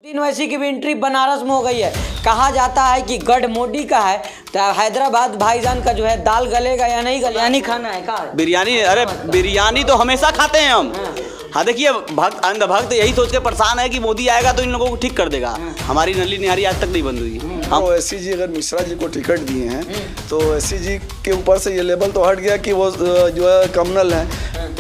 University की भी entry Banaras में हो गई है। कहा जाता है कि गढ़ मोदी का है, तो हैदराबाद भाईजान का जो है दाल गलेगा या नहीं गलेगा, बिरयानी खाना है का बिरयानी। अरे बिरयानी तो हमेशा खाते हैं हम। हाँ देखिए, भक्त अंधभक्त यही सोच के परेशान है कि मोदी आएगा तो इन लोगों को ठीक कर देगा। हमारी नली निहारी आज तक नहीं बंद हुई। हम ओवैसी जी अगर मिश्रा जी को टिकट दिए हैं तो ओवैसी जी के ऊपर से ये लेवल तो हट गया कि वो जो है कम्युनल है,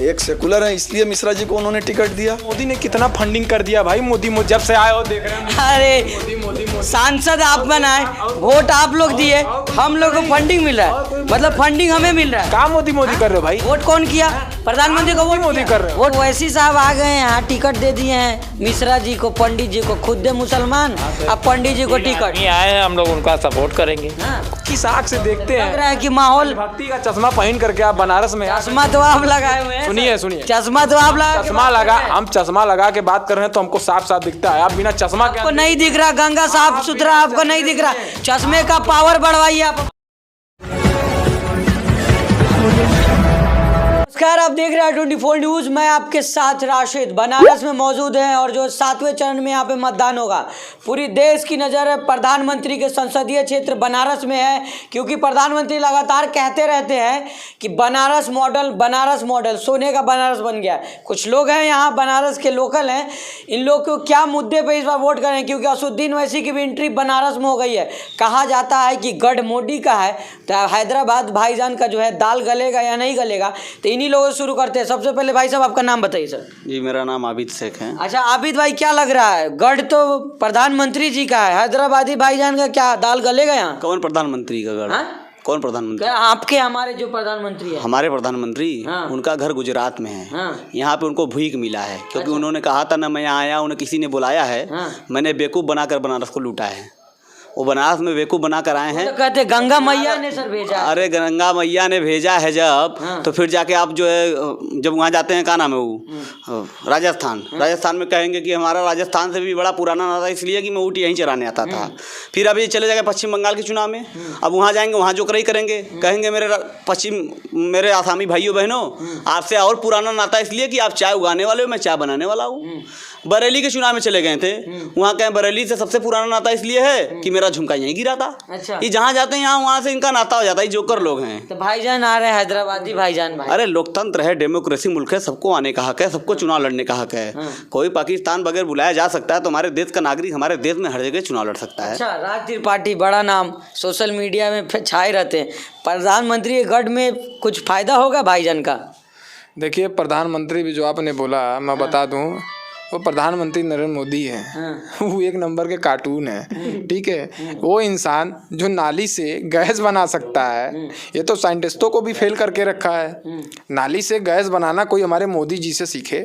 एक सेकुलर है, इसलिए मिश्रा जी को उन्होंने टिकट दिया। मोदी ने कितना फंडिंग कर दिया भाई। मोदी जब से आए हो देख रहे हैं। अरे सांसद आप बनाए, वोट आप लोग दिए, हम लोग को फंडिंग मिल रहा है, मतलब फंडिंग हमें मिल रहा है। काम मोदी कर रहे हो भाई। वोट कौन किया? प्रधानमंत्री को वोट मोदी कर रहे हो। वोट ओवैसी साहब आ गए हैं यहाँ, टिकट दे दिए हैं मिश्रा जी को, पंडित जी को, खुद दे मुसलमान, अब पंडित जी को टिकट नहीं आए हैं, हम लोग उनका सपोर्ट करेंगे। किस आँख से देखते हैं? लग रहा है कि माहौल। भक्ति का चश्मा पहन करके आप बनारस में चश्मा तो आप लगाए हुए हैं। सुनिए चश्मा तो आप लगा, हम चश्मा लगा के बात कर रहे हैं तो हमको साफ साफ दिखता है। आप बिना चश्मा के आपको नहीं दिख रहा, गंगा साफ सुथरा आपको नहीं दिख रहा। चश्मे का पावर बढ़वाइए आप। नमस्कार, आप देख रहे हैं 24 न्यूज। मैं आपके साथ राशिद बनारस में मौजूद हैं और जो 7वें चरण में यहाँ पे मतदान होगा, पूरी देश की नज़र प्रधानमंत्री के संसदीय क्षेत्र बनारस में है, क्योंकि प्रधानमंत्री लगातार कहते रहते हैं कि बनारस मॉडल सोने का बनारस बन गया। कुछ लोग हैं यहाँ बनारस के लोकल हैं, इन लोग को क्या मुद्दे पर इस बार वोट करें, क्योंकि असुद्दीन ओवैसी की भी एंट्री बनारस में हो गई है। कहा जाता है कि गढ़ मोदी का है, तो हैदराबाद भाईजान का जो है दाल गलेगा या नहीं गलेगा, तो इन्हीं लोगों से शुरू करते हैं। सबसे पहले भाई साहब आपका नाम बताइए सर। जी, मेरा नाम आबिद शेख है। अच्छा आबिद भाई, क्या लग रहा है, गढ़ तो प्रधानमंत्री जी का है, हैदराबादी भाईजान का क्या दाल गलेगा यहाँ? कौन प्रधानमंत्री का गढ़? कौन प्रधानमंत्री? आपके हमारे जो प्रधानमंत्री है। हमारे प्रधानमंत्री उनका घर गुजरात में है। यहाँ पे उनको भीख मिला है, क्योंकि उन्होंने कहा था ना मैं यहाँ आया, उन्हें किसी ने बुलाया है, मैंने बेवकूफ़ बनाकर बनारस को लूटा है। वो बनारस में बेवकूफ़ बना कर आए हैं। तो कहते गंगा मैया ने सर भेजा। अरे गंगा मैया ने भेजा है जब, तो फिर जाके आप जो है जब वहाँ जाते हैं, क्या नाम है वो, राजस्थान में कहेंगे कि हमारा राजस्थान से भी बड़ा पुराना नाता, इसलिए कि मैं ऊँट यहीं चराने आता था। फिर अभी चले जाएंगे पश्चिम बंगाल के चुनाव में, अब वहाँ जाएंगे, वहाँ जो करई करेंगे, कहेंगे मेरे आसामी भाइयों बहनों, आपसे और पुराना नाता इसलिए कि आप चाय उगाने वाले हो, मैं चाय बनाने वाला हूँ। बरेली के चुनाव में चले गए थे, वहाँ कहें बरेली से सबसे पुराना नाता इसलिए है कि मेरा झुमका यहीं गिरा था। अच्छा, ये जहाँ जाते हैं यहाँ वहाँ से इनका नाता हो जाता है। जोकर लोग हैं। तो भाईजान आ रहे हैं, हैदराबादी भाईजान भाई। अरे लोकतंत्र है, डेमोक्रेसी मुल्क है, सबको आने का हक है, सबको चुनाव लड़ने का हक है। कोई पाकिस्तान बगैर बुलाया जा सकता है, तो हमारे देश का नागरिक हमारे देश में हर जगह चुनाव लड़ सकता है। अच्छा, राज त्रिपाठी बड़ा नाम, सोशल मीडिया में छाए रहते हैं। प्रधानमंत्री के गढ़ में कुछ फायदा होगा भाईजान का? देखिए, प्रधानमंत्री भी जो आपने बोला, मैं बता दूं, वो प्रधानमंत्री नरेंद्र मोदी है। वो एक नंबर के कार्टून है, ठीक है। वो इंसान जो नाली से गैस बना सकता है, ये तो साइंटिस्टों को भी फेल करके रखा है। नाली से गैस बनाना कोई हमारे मोदी जी से सीखे।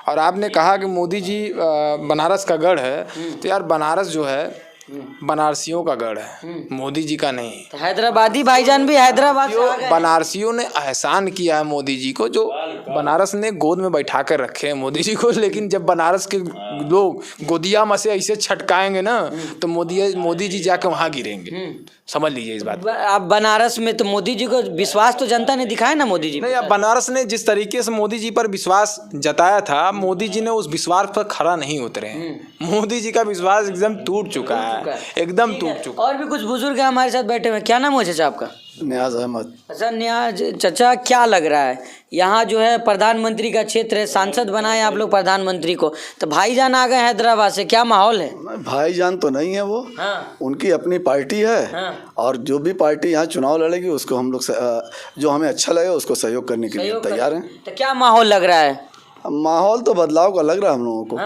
और आपने कहा कि मोदी जी बनारस का गढ़ है, तो यार बनारस जो है बनारसियों का गढ़ है, मोदी जी का नहीं। तो हैदराबादी भाईजान भी हैदराबाद से आ गए। बनारसियों ने एहसान किया है मोदी जी को, जो बनारस ने गोद में बैठा कर रखे हैं मोदी जी को। लेकिन जब बनारस के लोग गोदिया में से ऐसे छटकाएंगे ना, तो मोदी जी जाके वहाँ गिरेंगे। समझ लीजिए इस बात। अब बनारस में तो मोदी जी को विश्वास तो जनता ने दिखाया ना मोदी जी। नहीं, अब बनारस ने जिस तरीके से मोदी जी पर विश्वास जताया था, मोदी जी ने उस विश्वास पर खरा नहीं उतरे हैं। मोदी जी का विश्वास एकदम टूट चुका है, एकदम टूट चुका। और भी कुछ बुजुर्ग हैं हमारे साथ बैठे हुए। क्या नाम है चाचा आपका? नियाज अहमद। अच्छा नियाज चाचा, क्या लग रहा है यहाँ जो है प्रधानमंत्री का क्षेत्र है, सांसद बनाए आप लोग प्रधानमंत्री को, तो भाईजान आ गए हैदराबाद से, क्या माहौल है? भाईजान तो नहीं है वो, उनकी अपनी पार्टी है। और जो भी पार्टी यहाँ चुनाव लड़ेगी उसको हम लोग जो हमें अच्छा लगे उसको सहयोग करने के लिए तैयार हैं। तो क्या माहौल लग रहा है? माहौल तो बदलाव का लग रहा है हम लोगों को।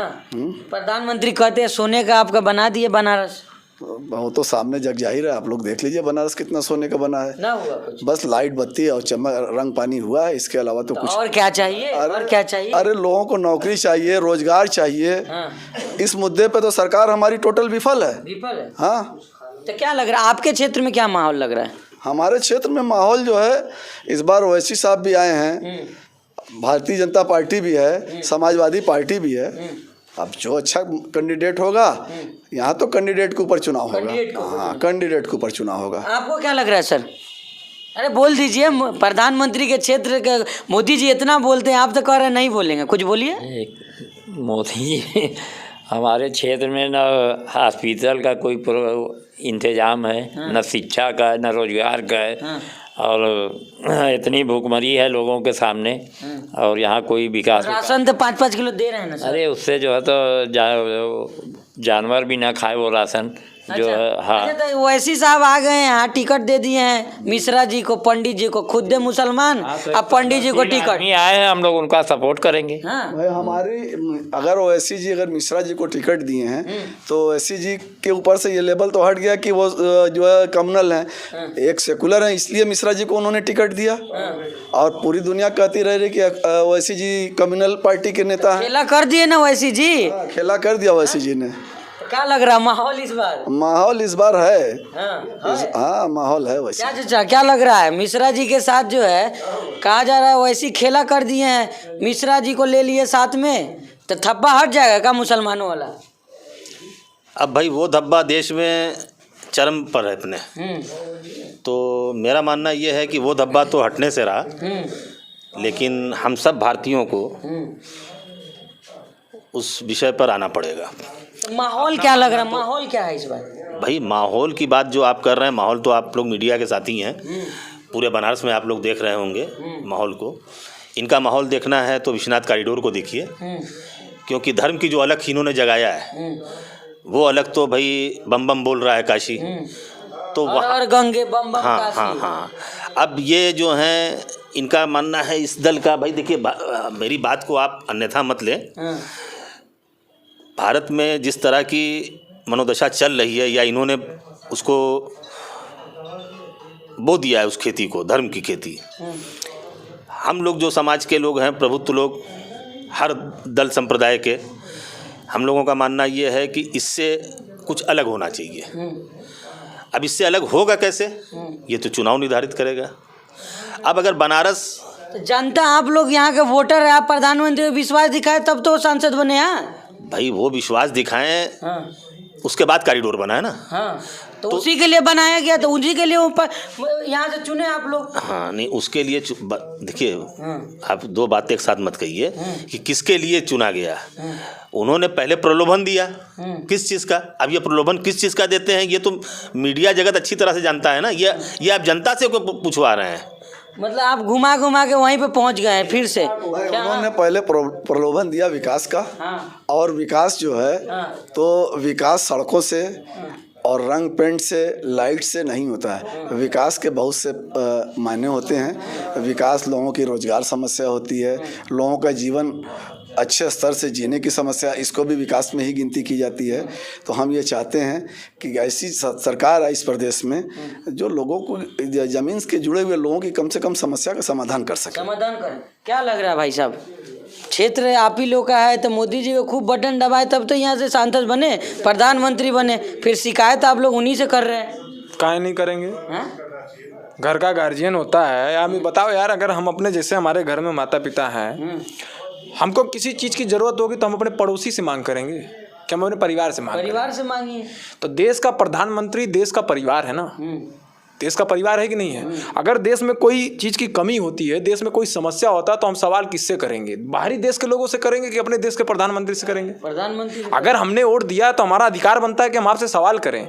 प्रधानमंत्री कहते हैं सोने का आपका बना दिए बनारस। वो तो सामने जग जाहिर है, आप लोग देख लीजिए बनारस कितना सोने का बना है। ना हुआ कुछ, बस लाइट बत्ती और चमक रंग पानी हुआ है, इसके अलावा तो कुछ। और क्या चाहिए? और क्या चाहिए? अरे लोगों को नौकरी चाहिए, रोजगार चाहिए। इस मुद्दे पे तो सरकार हमारी टोटल विफल है। हाँ, तो क्या लग रहा है आपके क्षेत्र में, क्या माहौल लग रहा है? हमारे क्षेत्र में माहौल जो है, इस बार ओवैसी साहब भी आए हैं, भारतीय जनता पार्टी भी है, समाजवादी पार्टी भी है। अब जो अच्छा कैंडिडेट होगा, यहाँ तो कैंडिडेट के ऊपर चुनाव होगा। हाँ, कैंडिडेट के ऊपर चुनाव होगा। आपको क्या लग रहा है सर? अरे बोल दीजिए, प्रधानमंत्री के क्षेत्र के मोदी जी इतना बोलते हैं, आप तो कह रहे हैं नहीं बोलेंगे, कुछ बोलिए। मोदी जी हमारे क्षेत्र में न हॉस्पिटल का कोई इंतजाम है, न शिक्षा का, न रोजगार का है, और इतनी भूखमरी है लोगों के सामने, और यहाँ कोई विकास। राशन तो 5-5 किलो दे रहे हैं ना सर। अरे उससे जो है तो जानवर भी ना खाए वो राशन जो है। हाँ, अच्छा, तो ओवैसी साहब आ गए हैं यहाँ, टिकट दे दिए हैं मिश्रा जी को, पंडित जी को, खुद दे मुसलमान, अब पंडित जी को टिकट। नहीं आए हैं, हम लोग उनका सपोर्ट करेंगे। हाँ। भाई हमारी अगर ओवैसी जी अगर मिश्रा जी को टिकट दिए हैं तो ओवैसी जी के ऊपर से ये लेबल तो हट गया कि वो जो है कम्युनल हैं, एक सेकुलर हैं, इसलिए मिश्रा जी को उन्होंने टिकट दिया। और पूरी दुनिया कहती रह रही कि ओवैसी जी कम्युनल पार्टी के नेता हैं। खेला कर दिए ना ओवैसी जी। खेला कर दिया ओवैसी जी ने। क्या लग रहा है माहौल इस बार? माहौल इस बार है। हाँ, हाँ माहौल है वैसे। क्या चाचा क्या लग रहा है? मिश्रा जी के साथ जो है कहा जा रहा है वैसी खेला कर दिए हैं, मिश्रा जी को ले लिए साथ में, तो थप्पा हट जाएगा क्या मुसलमानों वाला? अब भाई वो धब्बा देश में चरम पर है अपने, तो मेरा मानना ये है कि वो धब्बा तो हटने से रहा, लेकिन हम सब भारतीयों को उस विषय पर आना पड़ेगा। तो माहौल क्या लग रहा है? माहौल क्या है इस बार? भाई माहौल की बात जो आप कर रहे हैं, माहौल तो आप लोग मीडिया के साथी हैं, पूरे बनारस में आप लोग देख रहे होंगे माहौल को। इनका माहौल देखना है तो विश्वनाथ कॉरिडोर को देखिए, क्योंकि धर्म की जो अलग इन्होंने जगाया है वो अलग तो भाई बम बम बोल रहा है काशी, तो और गंगे बम बम हाँ काशी। हाँ हाँ। अब ये जो हैं इनका मानना है इस दल का, भाई देखिए मेरी बात को आप अन्यथा मत लें। भारत में जिस तरह की मनोदशा चल रही है, या इन्होंने उसको बो दिया है उस खेती को, धर्म की खेती। हम लोग जो समाज के लोग हैं, प्रभुत्व लोग, हर दल संप्रदाय के, हम लोगों का मानना ये है कि इससे कुछ अलग होना चाहिए। अब इससे अलग होगा कैसे, ये तो चुनाव निर्धारित करेगा। अब अगर बनारस तो जनता, आप लोग यहाँ के वोटर है, आप प्रधानमंत्री को विश्वास दिखाए तब तो सांसद बने। भाई वो विश्वास दिखाएं, उसके बाद कॉरिडोर बना है ना। तो उसी के लिए बनाया गया, तो उसी के लिए ऊपर यहाँ से चुने आप लोग। हाँ नहीं, उसके लिए देखिए आप दो बातें एक साथ मत कहिए कि किसके लिए चुना गया। उन्होंने पहले प्रलोभन दिया, किस चीज़ का? अब ये प्रलोभन किस चीज़ का देते हैं ये तो मीडिया जगत अच्छी तरह से जानता है ना। ये आप जनता से पूछवा रहे हैं। मतलब आप घुमा घुमा के वहीं पे पहुंच गए हैं फिर से। उन्होंने पहले प्रलोभन दिया विकास का, और विकास जो है तो विकास सड़कों से और रंग पेंट से, लाइट से नहीं होता है। विकास के बहुत से मायने होते हैं। विकास लोगों की रोजगार समस्या होती है, लोगों का जीवन अच्छे स्तर से जीने की समस्या, इसको भी विकास में ही गिनती की जाती है। तो हम ये चाहते हैं कि ऐसी सरकार आए इस प्रदेश में जो लोगों को, ज़मीन के जुड़े हुए लोगों की कम से कम समस्या का समाधान कर सके। समाधान करें। क्या लग रहा है भाई साहब, क्षेत्र आप ही लोग का है, तो मोदी जी को खूब बटन दबाए तब तो यहाँ से सांसद बने, प्रधानमंत्री बने, फिर शिकायत आप लोग उन्हीं से कर रहे हैं। काहे नहीं करेंगे? घर का गार्जियन होता है। आप बताओ यार, अगर हम अपने जैसे हमारे घर में माता पिता हैं, हमको किसी चीज़ की ज़रूरत होगी तो हम अपने पड़ोसी से मांग करेंगे, क्या हम अपने परिवार से मांग? परिवार से मांगिए। तो देश का प्रधानमंत्री देश का परिवार है ना, देश का परिवार है कि नहीं है? अगर देश में कोई चीज़ की कमी होती है, देश में कोई समस्या होता है, तो हम सवाल किससे करेंगे? बाहरी देश के लोगों से करेंगे कि अपने देश के प्रधानमंत्री से करेंगे? प्रधानमंत्री। अगर हमने वोट दिया तो हमारा अधिकार बनता है कि हम आपसे सवाल करें।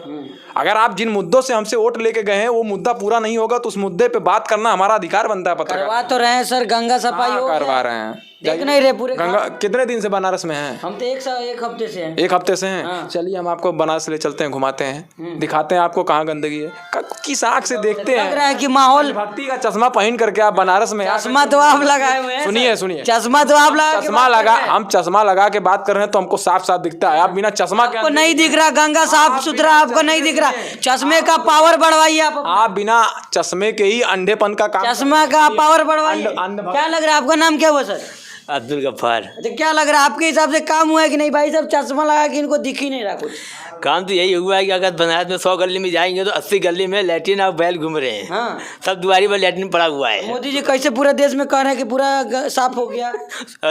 अगर आप जिन मुद्दों से हमसे वोट लेके गए हैं वो मुद्दा पूरा नहीं होगा तो उस मुद्दे पे बात करना हमारा अधिकार बनता है। पत्रकार करवा तो रहे हैं सर, गंगा सफाई हो करवा रहे हैं। देख नहीं रहे पूरे गंगा कितने दिन से बनारस में हैं? हम तो एक हफ्ते से हैं। एक हफ्ते से हैं। चलिए हम आपको बनारस ले चलते हैं, घुमाते हैं, दिखाते हैं आपको कहाँ गंदगी है, किस आँख से देखते हैं। लग रहा है कि माहौल, भक्ति का चश्मा पहन करके आप बनारस में, चश्मा तो आप लगाए हुए हैं। सुनिए, चश्मा तो आप लगा, चश्मा लगा, हम चश्मा लगा के बात कर रहे हैं तो हमको साफ साफ दिखता है। आप बिना चश्मा के आपको नहीं दिख रहा, गंगा साफ सुथरा आपको नहीं दिख रहा। चश्मे का पावर बढ़वाइए आप बिना चश्मे के ही अंधेपन का काम, चश्मा का पावर बढ़वाइए। क्या लग रहा है, आपका नाम क्या हुआ सर? अब्दुल गफ्फार। अच्छा, क्या लग रहा है आपके हिसाब से काम हुआ है कि नहीं भाई साहब? चश्मा लगा के इनको दिख ही नहीं रहा कुछ। काम तो यही हुआ है कि अगर बनारस में 100 गली में जाएंगे तो 80 गली में लैट्रिन और बैल घूम रहे हैं। हाँ। सब दुआरी पर लैट्रिन पड़ा हुआ है। मोदी जी कैसे पूरे देश में कह रहे हैं कि पूरा साफ हो गया?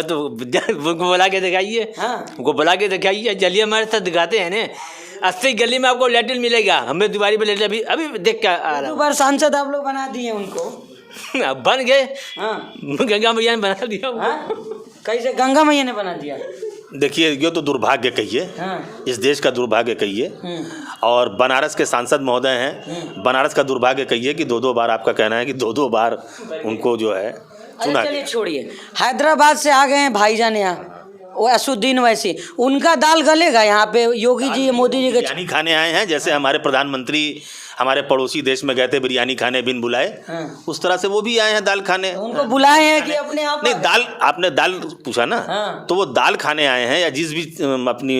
तो उनको बुला के दिखाइए। हाँ। उनको बुला के दिखाइए, चलिए हमारे साथ दिखाते हैं ना। 80 गली में आपको लैट्रिन मिलेगा, हमें दुआरी पर लैट्रिन अभी देख के आ रहा। 2 बार सांसद आप लोग बना दिए उनको। बन गए। हाँ। गंगा मैया ने बना दिया। हाँ? कैसे गंगा मैया ने बना दिया? देखिए ये तो दुर्भाग्य कहिए, हाँ। इस देश का दुर्भाग्य कहिए, और बनारस के सांसद महोदय हैं, बनारस का दुर्भाग्य कहिए कि 2-2 बार, आपका कहना है कि 2-2 बार उनको जो है चुना अरे चलिए गया। छोड़िए, हैदराबाद से आ गए हैं भाईजान यहाँ, वो असुद्दीन वैसी, उनका दाल गलेगा यहाँ पे? योगी जी मोदी जी के बिरयानी खाने आए हैं, जैसे हमारे प्रधानमंत्री हमारे पड़ोसी देश में गए थे बिरयानी खाने बिन बुलाए, उस तरह से वो भी आए हैं दाल खाने। उनको बुलाए हैं कि अपने आप? नहीं, दाल, आपने दाल पूछा ना, हाँ। तो वो दाल खाने आए हैं या जिस भी अपनी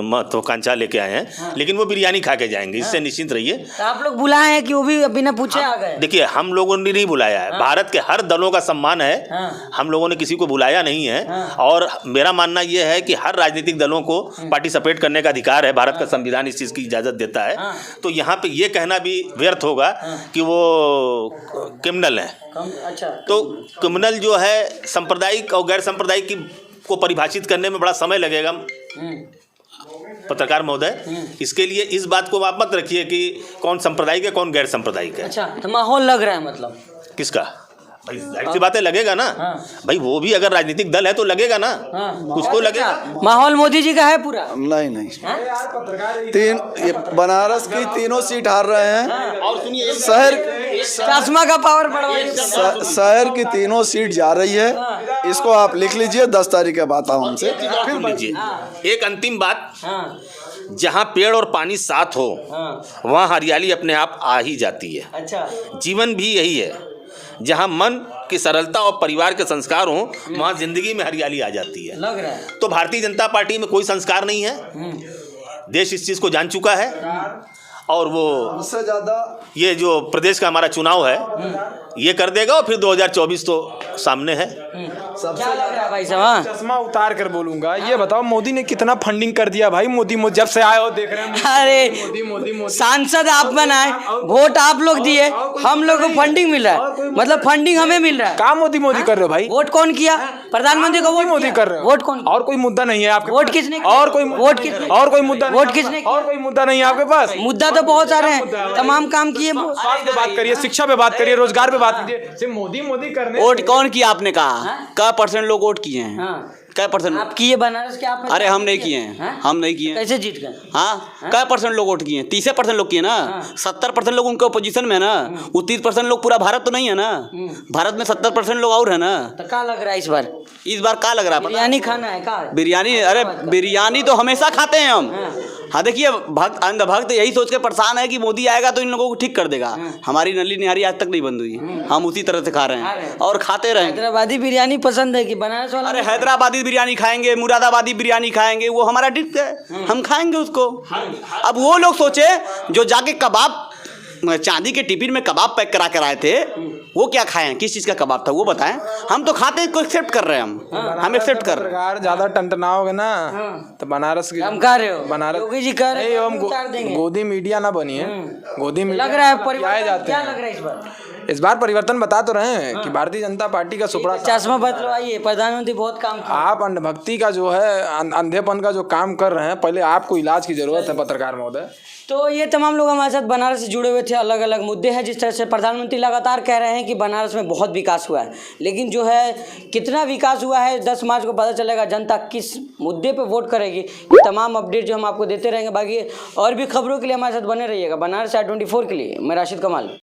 महत्वाकांक्षा लेके आए हैं, लेकिन वो बिरयानी खा के जाएंगे, इससे निश्चिंत रहिए। तो आप लोग बुलाए हैं कि वो भी बिना पूछे आ गए? देखिए, हम लोगों ने नहीं बुलाया है, भारत के हर दलों का सम्मान है, हम लोगों ने किसी को बुलाया नहीं है, और मेरा मानना यह है कि हर राजनीतिक दलों को पार्टिसिपेट करने का अधिकार है, भारत का संविधान इस चीज़ की इजाज़त देता है। तो यहाँ पे ये कहना भी व्यर्थ होगा कि वो क्रिमिनल हैं। अच्छा, तो क्रिमिनल जो है सांप्रदायिक और गैर सांप्रदायिक को परिभाषित करने में बड़ा समय लगेगा पत्रकार महोदय, इसके लिए इस बात को आप मत रखिए कि कौन सांप्रदायिक है कौन गैर सांप्रदायिक है। अच्छा, तो माहौल लग रहा है मतलब? किसका? भाई जाहिर सी बात है, लगेगा ना। भाई वो भी अगर राजनीतिक दल है तो लगेगा ना, कुछ तो लगेगा। माहौल मोदी जी का है पूरा? नहीं, ये बनारस की तीनों सीट हार रहे हैं, और सुनिए, शहर चश्मा का पावर बढ़वाइए। शहर की तीनों सीट जा रही है, इसको आप लिख लीजिए, 10 तारीख के बाद आओ हमसे। सुन लीजिए एक अंतिम बात, जहाँ पेड़ और पानी साथ हो वहाँ हरियाली अपने आप आ ही जाती है। अच्छा, जीवन भी यही है, जहाँ मन की सरलता और परिवार के संस्कार हो वहाँ जिंदगी में हरियाली आ जाती है। लग रहा है। तो भारतीय जनता पार्टी में कोई संस्कार नहीं है, देश इस चीज़ को जान चुका है, और वो उससे ज़्यादा ये जो प्रदेश का हमारा चुनाव है ये कर देगा, और फिर 2024 तो सामने है। क्या लग रहा है भाई साहब? चश्मा उतार कर बोलूंगा, ये बताओ मोदी ने कितना फंडिंग कर दिया भाई? मोदी जब से आए हो देख रहे हैं, अरे मोदी सांसद आप बनाए, वोट आप लोग दिए, हम लोग को फंडिंग मिल रहा है, मतलब फंडिंग हमें मिल रहा है। काम मोदी कर रहे हो भाई? वोट कौन किया? प्रधानमंत्री को वोट मोदी किया? कर रहे हो। वोट कौन? और कोई मुद्दा नहीं है आपके? वोट किसने किया? और कोई वोट किसने? और कोई मुद्दा? वोट किसने? और कोई मुद्दा नहीं है आपके पास? मुद्दा तो बहुत सारे हैं, तमाम काम किए। स्वास्थ्य पे बात करिए, शिक्षा पे बात करिए, रोजगार पे बात कीजिए, सिर्फ मोदी करने। वोट कौन किया आपने कहा? क्या % लोग वोट किए हैं? क्या % आप किए बनारस के? आप अरे हम नहीं किए हैं, हम नहीं किए हैं। कैसे जीत गए? हाँ, क्या % लोग वोट किए हैं? 30% लोग किए ना। 70% लोग उनके अपोजिशन में है ना, वो 30% लोग पूरा भारत तो नहीं है ना, भारत में 70% लोग और है ना। तो क्या लग रहा है इस बार? क्या लग रहा है? बिरयानी खाना है क्या? बिरयानी? अरे बिरयानी तो हमेशा खाते हैं हम। हाँ देखिए, अंधभक्त यही सोच के परेशान है कि मोदी आएगा तो इन लोगों को ठीक कर देगा। हमारी नली निहारी आज तक नहीं बंद हुई, हम उसी तरह से खा रहे हैं और खाते रहेंगे। हैदराबादी बिरयानी पसंद है कि बनारस वाला? अरे हैदराबादी बिरयानी खाएंगे, मुरादाबादी बिरयानी खाएंगे, वो हमारा डिश है, हम खाएंगे उसको। अब वो लोग सोचे जो जाके कबाब चांदी के टिफिन में कबाब पैक करा कर आए थे, वो क्या खाए हैं? किस चीज़ का कबाब था वो बताएं। हम तो खाते हैं, को एक्सेप्ट कर रहे हैं, हम एक्सेप्ट कर रहे हैं। ज्यादा टंटनाओगे ना तो बनारस की हम खा रहे हो, बनारस योगी जी कह रहे हम गोदी मीडिया ना बनिए, गोदी मीडिया लग रहा है आए परिवर्तन। जाते क्या हैं। लग रहा है इस बार? इस बार परिवर्तन बता तो रहे हैं कि भारतीय जनता पार्टी का सुपड़ा चश्मा बदलवाइए, प्रधानमंत्री बहुत काम किया। आप अंधभक्ति का जो है, अंधेपन का जो काम कर रहे हैं, पहले आपको इलाज की जरूरत है पत्रकार महोदय। तो ये तमाम लोग हमारे साथ बनारस से जुड़े हुए थे। अलग अलग मुद्दे हैं, जिस तरह से प्रधानमंत्री लगातार कह रहे हैं कि बनारस में बहुत विकास हुआ है, लेकिन जो है कितना विकास हुआ है 10 मार्च को पता चलेगा, जनता किस मुद्दे पे वोट करेगी। ये तमाम अपडेट जो हम आपको देते रहेंगे। बाकी और भी खबरों के लिए हमारे साथ बने रहिएगा। बनारस 24 के लिए मैं राशिद कमाल।